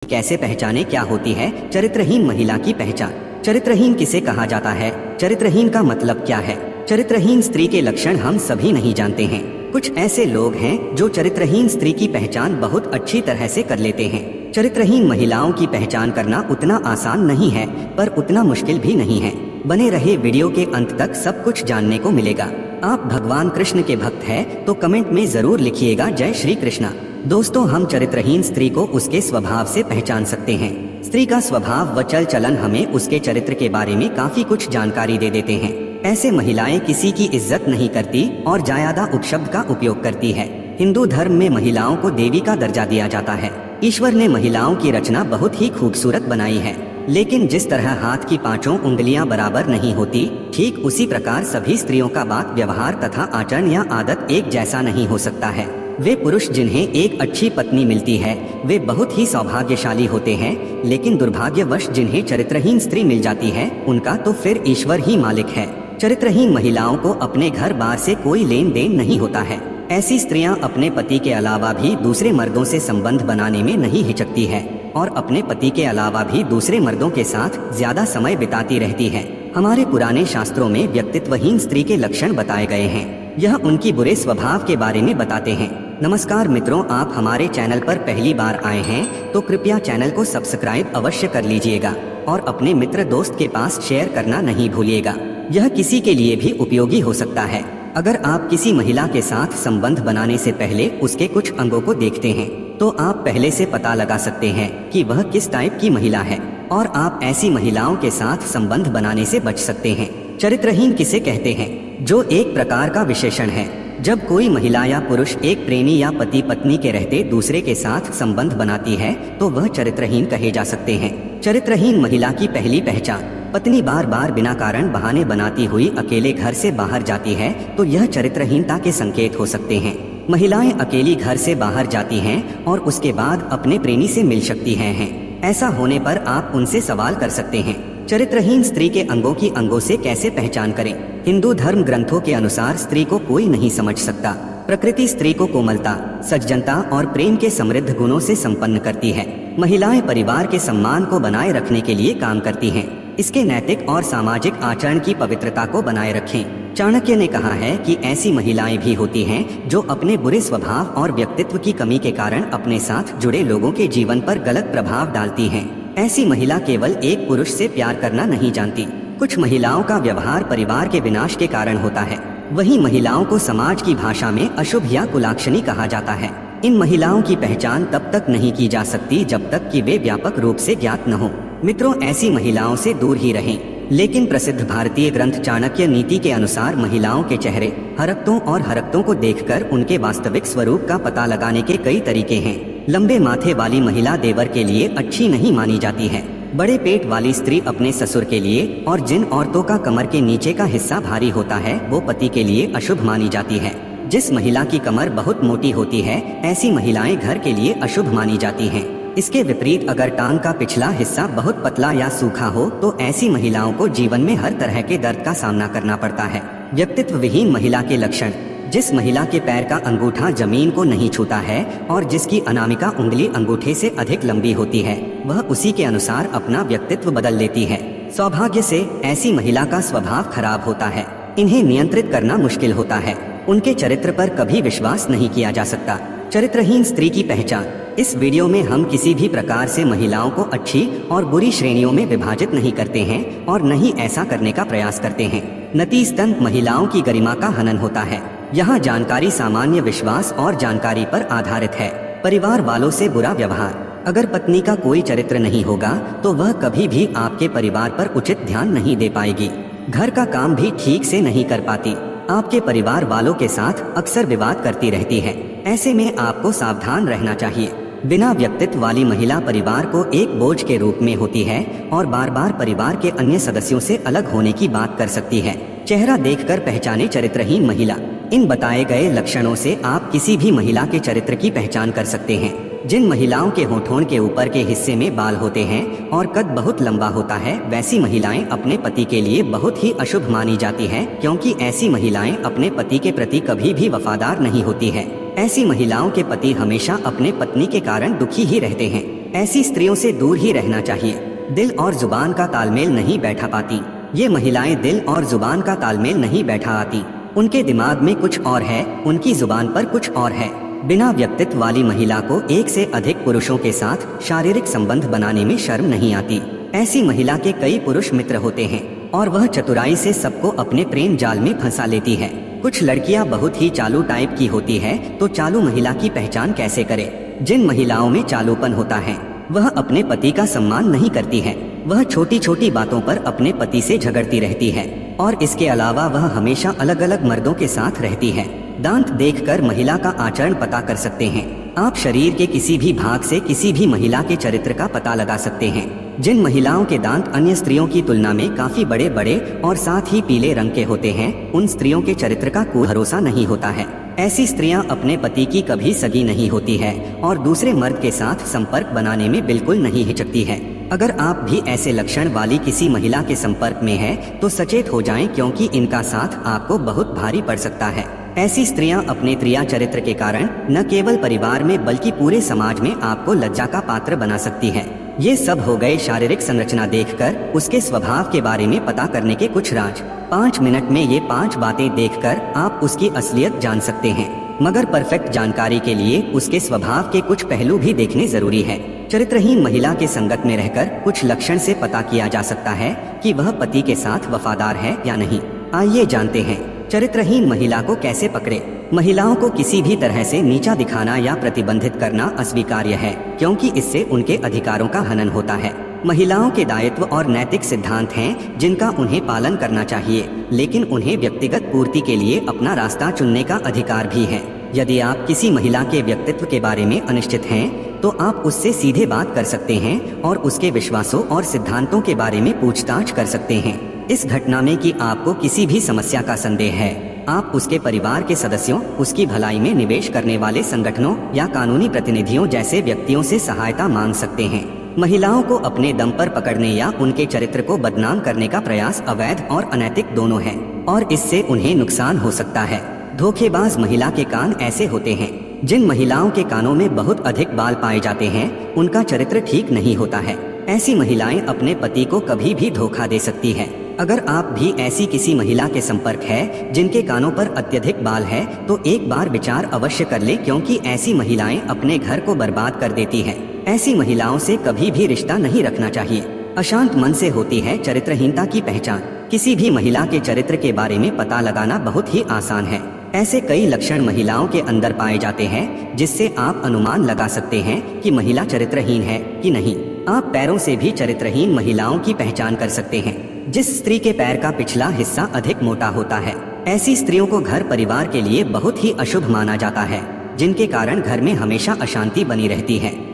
कैसे पहचाने, क्या होती है चरित्रहीन महिला की पहचान? चरित्रहीन किसे कहा जाता है? चरित्रहीन का मतलब क्या है? चरित्रहीन स्त्री के लक्षण हम सभी नहीं जानते हैं। कुछ ऐसे लोग हैं जो चरित्रहीन स्त्री की पहचान बहुत अच्छी तरह से कर लेते हैं। चरित्रहीन महिलाओं की पहचान करना उतना आसान नहीं है, पर उतना मुश्किल भी नहीं है। बने रहे वीडियो के अंत तक, सब कुछ जानने को मिलेगा। आप भगवान कृष्ण के भक्त हैं तो कमेंट में जरूर लिखिएगा जय श्री कृष्णा। दोस्तों, हम चरित्रहीन स्त्री को उसके स्वभाव से पहचान सकते हैं। स्त्री का स्वभाव व चल चलन हमें उसके चरित्र के बारे में काफी कुछ जानकारी दे देते हैं। ऐसे महिलाएं किसी की इज्जत नहीं करती और ज्यादा उपशब्द का उपयोग करती है। हिंदू धर्म में महिलाओं को देवी का दर्जा दिया जाता है। ईश्वर ने महिलाओं की रचना बहुत ही खूबसूरत बनाई है, लेकिन जिस तरह हाथ की पांचों उंगलियां बराबर नहीं होती, ठीक उसी प्रकार सभी स्त्रियों का बात व्यवहार तथा आचरण या आदत एक जैसा नहीं हो सकता है। वे पुरुष जिन्हें एक अच्छी पत्नी मिलती है वे बहुत ही सौभाग्यशाली होते हैं, लेकिन दुर्भाग्यवश जिन्हें चरित्रहीन स्त्री मिल जाती है उनका तो फिर ईश्वर ही मालिक है। चरित्रहीन महिलाओं को अपने घर बार से कोई लेन देन नहीं होता है। ऐसी स्त्रियां अपने पति के अलावा भी दूसरे मर्दों से संबंध बनाने में नहीं हिचकती है और अपने पति के अलावा भी दूसरे मर्दों के साथ ज्यादा समय बिताती रहती है। हमारे पुराने शास्त्रों में व्यक्तित्वहीन स्त्री के लक्षण बताए गए हैं। यह उनकी बुरे स्वभाव के बारे में बताते हैं। नमस्कार मित्रों, आप हमारे चैनल पर पहली बार आए हैं तो कृपया चैनल को सब्सक्राइब अवश्य कर लीजिएगा और अपने मित्र दोस्त के पास शेयर करना नहीं भूलिएगा। यह किसी के लिए भी उपयोगी हो सकता है। अगर आप किसी महिला के साथ संबंध बनाने से पहले उसके कुछ अंगों को देखते हैं तो आप पहले से पता लगा सकते हैं कि वह किस टाइप की महिला है और आप ऐसी महिलाओं के साथ संबंध बनाने से बच सकते हैं। चरित्रहीन किसे कहते हैं? जो एक प्रकार का विशेषण है जब कोई महिला या पुरुष एक प्रेमी या पति पत्नी के रहते दूसरे के साथ संबंध बनाती है तो वह चरित्रहीन कहे जा सकते हैं। चरित्रहीन महिला की पहली पहचान: पत्नी बार बार बिना कारण बहाने बनाती हुई अकेले घर से बाहर जाती है तो यह चरित्रहीनता के संकेत हो सकते हैं। महिलाएं अकेली घर से बाहर जाती हैं और उसके बाद अपने प्रेमी से मिल सकती हैं। ऐसा होने पर आप उनसे सवाल कर सकते हैं। चरित्रहीन स्त्री के अंगों की अंगों से कैसे पहचान करें? हिंदू धर्म ग्रंथों के अनुसार स्त्री को कोई नहीं समझ सकता। प्रकृति स्त्री को कोमलता, सज्जनता और प्रेम के समृद्ध गुणों से संपन्न करती है। महिलाएं परिवार के सम्मान को बनाए रखने के लिए काम करती हैं। इसके नैतिक और सामाजिक आचरण की पवित्रता को बनाए रखें। चाणक्य ने कहा है कि ऐसी महिलाएं भी होती हैं जो अपने बुरे स्वभाव और व्यक्तित्व की कमी के कारण अपने साथ जुड़े लोगों के जीवन पर गलत प्रभाव डालती हैं। ऐसी महिला केवल एक पुरुष से प्यार करना नहीं जानती। कुछ महिलाओं का व्यवहार परिवार के विनाश के कारण होता है। वहीं महिलाओं को समाज की भाषा में अशुभ या कुलाक्षणी कहा जाता है। इन महिलाओं की पहचान तब तक नहीं की जा सकती जब तक कि वे व्यापक रूप से ज्ञात न हो। मित्रों, ऐसी महिलाओं से दूर ही रहें। लेकिन प्रसिद्ध भारतीय ग्रंथ चाणक्य नीति के अनुसार महिलाओं के चेहरे, हरकतों और हरकतों को देखकर उनके वास्तविक स्वरूप का पता लगाने के कई तरीके हैं। लंबे माथे वाली महिला देवर के लिए अच्छी नहीं मानी जाती है। बड़े पेट वाली स्त्री अपने ससुर के लिए, और जिन औरतों का कमर के नीचे का हिस्सा भारी होता है वो पति के लिए अशुभ मानी जाती है। जिस महिला की कमर बहुत मोटी होती है ऐसी महिलाएं घर के लिए अशुभ मानी जाती हैं। इसके विपरीत अगर टांग का पिछला हिस्सा बहुत पतला या सूखा हो तो ऐसी महिलाओं को जीवन में हर तरह के दर्द का सामना करना पड़ता है। व्यक्तित्व विहीन महिला के लक्षण: जिस महिला के पैर का अंगूठा जमीन को नहीं छूता है और जिसकी अनामिका उंगली अंगूठे से अधिक लंबी होती है वह उसी के अनुसार अपना व्यक्तित्व बदल लेती है। सौभाग्य से ऐसी महिला का स्वभाव खराब होता है। इन्हें नियंत्रित करना मुश्किल होता है। उनके चरित्र पर कभी विश्वास नहीं किया जा सकता। चरित्रहीन स्त्री की पहचान: इस वीडियो में हम किसी भी प्रकार से महिलाओं को अच्छी और बुरी श्रेणियों में विभाजित नहीं करते हैं और न ही ऐसा करने का प्रयास करते हैं। नतीजतन महिलाओं की गरिमा का हनन होता है। यहाँ जानकारी सामान्य विश्वास और जानकारी पर आधारित है। परिवार वालों से बुरा व्यवहार: अगर पत्नी का कोई चरित्र नहीं होगा तो वह कभी भी आपके परिवार पर उचित ध्यान नहीं दे पाएगी। घर का काम भी ठीक से नहीं कर पाती। आपके परिवार वालों के साथ अक्सर विवाद करती रहती है। ऐसे में आपको सावधान रहना चाहिए। बिना व्यक्तित्व वाली महिला परिवार को एक बोझ के रूप में होती है और बार बार परिवार के अन्य सदस्यों से अलग होने की बात कर सकती है। चेहरा देखकर पहचाने चरित्रहीन महिला: इन बताए गए लक्षणों से आप किसी भी महिला के चरित्र की पहचान कर सकते हैं। जिन महिलाओं के होठों के ऊपर के हिस्से में बाल होते हैं और कद बहुत लंबा होता है वैसी महिलाएं अपने पति के लिए बहुत ही अशुभ मानी जाती हैं, क्योंकि ऐसी महिलाएं अपने पति के प्रति कभी भी वफादार नहीं होती हैं। ऐसी महिलाओं के पति हमेशा अपने पत्नी के कारण दुखी ही रहते हैं। ऐसी स्त्रियों से दूर ही रहना चाहिए। दिल और जुबान का तालमेल नहीं बैठा पाती। ये महिलाएं दिल और जुबान का तालमेल नहीं बैठा आती। उनके दिमाग में कुछ और है, उनकी जुबान पर कुछ और है। बिना व्यक्तित्व वाली महिला को एक से अधिक पुरुषों के साथ शारीरिक संबंध बनाने में शर्म नहीं आती। ऐसी महिला के कई पुरुष मित्र होते हैं और वह चतुराई से सबको अपने प्रेम जाल में फंसा लेती है। कुछ लड़कियां बहुत ही चालू टाइप की होती है, तो चालू महिला की पहचान कैसे करे? जिन महिलाओं में चालूपन होता है वह अपने पति का सम्मान नहीं करती है। वह छोटी छोटी बातों पर अपने पति से झगड़ती रहती है और इसके अलावा वह हमेशा अलग अलग मर्दों के साथ रहती है। दांत देखकर महिला का आचरण पता कर सकते हैं। आप शरीर के किसी भी भाग से किसी भी महिला के चरित्र का पता लगा सकते हैं। जिन महिलाओं के दांत अन्य स्त्रियों की तुलना में काफी बड़े बड़े और साथ ही पीले रंग के होते हैं, उन स्त्रियों के चरित्र का कोई भरोसा नहीं होता है। ऐसी स्त्रियां अपने पति की कभी सगी नहीं होती है और दूसरे मर्द के साथ संपर्क बनाने में बिल्कुल नहीं हिचकती है। अगर आप भी ऐसे लक्षण वाली किसी महिला के संपर्क में हैं, तो सचेत हो जाएं, क्योंकि इनका साथ आपको बहुत भारी पड़ सकता है। ऐसी स्त्रियां अपने त्रिया चरित्र के कारण न केवल परिवार में बल्कि पूरे समाज में आपको लज्जा का पात्र बना सकती है। ये सब हो गए शारीरिक संरचना देखकर उसके स्वभाव के बारे में पता करने के कुछ राज। 5 मिनट में ये 5 बातें देखकर आप उसकी असलियत जान सकते हैं, मगर परफेक्ट जानकारी के लिए उसके स्वभाव के कुछ पहलू भी देखने जरूरी है। चरित्रहीन महिला के संगत में रहकर कुछ लक्षण से पता किया जा सकता है कि वह पति के साथ वफादार है या नहीं। आइए जानते हैं चरित्रहीन महिला को कैसे पकड़े। महिलाओं को किसी भी तरह से नीचा दिखाना या प्रतिबंधित करना अस्वीकार्य है, क्योंकि इससे उनके अधिकारों का हनन होता है। महिलाओं के दायित्व और नैतिक सिद्धांत हैं जिनका उन्हें पालन करना चाहिए, लेकिन उन्हें व्यक्तिगत पूर्ति के लिए अपना रास्ता चुनने का अधिकार भी है। यदि आप किसी महिला के व्यक्तित्व के बारे में अनिश्चित हैं, तो आप उससे सीधे बात कर सकते हैं और उसके विश्वासों और सिद्धांतों के बारे में पूछताछ कर सकते हैं। इस घटना में कि आपको किसी भी समस्या का संदेह है, आप उसके परिवार के सदस्यों, उसकी भलाई में निवेश करने वाले संगठनों या कानूनी प्रतिनिधियों जैसे व्यक्तियों से सहायता मांग सकते हैं। महिलाओं को अपने दम पर पकड़ने या उनके चरित्र को बदनाम करने का प्रयास अवैध और अनैतिक दोनों है और इससे उन्हें नुकसान हो सकता है। धोखेबाज महिला के कान ऐसे होते हैं। जिन महिलाओं के कानों में बहुत अधिक बाल पाए जाते हैं, उनका चरित्र ठीक नहीं होता है। ऐसी महिलाएं अपने पति को कभी भी धोखा दे सकती है। अगर आप भी ऐसी किसी महिला के संपर्क है जिनके कानों पर अत्यधिक बाल है, तो एक बार विचार अवश्य कर ले, क्योंकि ऐसी महिलाएं अपने घर को बर्बाद कर देती हैं। ऐसी महिलाओं से कभी भी रिश्ता नहीं रखना चाहिए। अशांत मन से होती है चरित्रहीनता की पहचान। किसी भी महिला के चरित्र के बारे में पता लगाना बहुत ही आसान है। ऐसे कई लक्षण महिलाओं के अंदर पाए जाते हैं जिससे आप अनुमान लगा सकते हैं कि महिला चरित्रहीन है कि नहीं। आप पैरों से भी चरित्रहीन महिलाओं की पहचान कर सकते हैं। जिस स्त्री के पैर का पिछला हिस्सा अधिक मोटा होता है, ऐसी स्त्रियों को घर परिवार के लिए बहुत ही अशुभ माना जाता है, जिनके कारण घर में हमेशा अशांति बनी रहती है।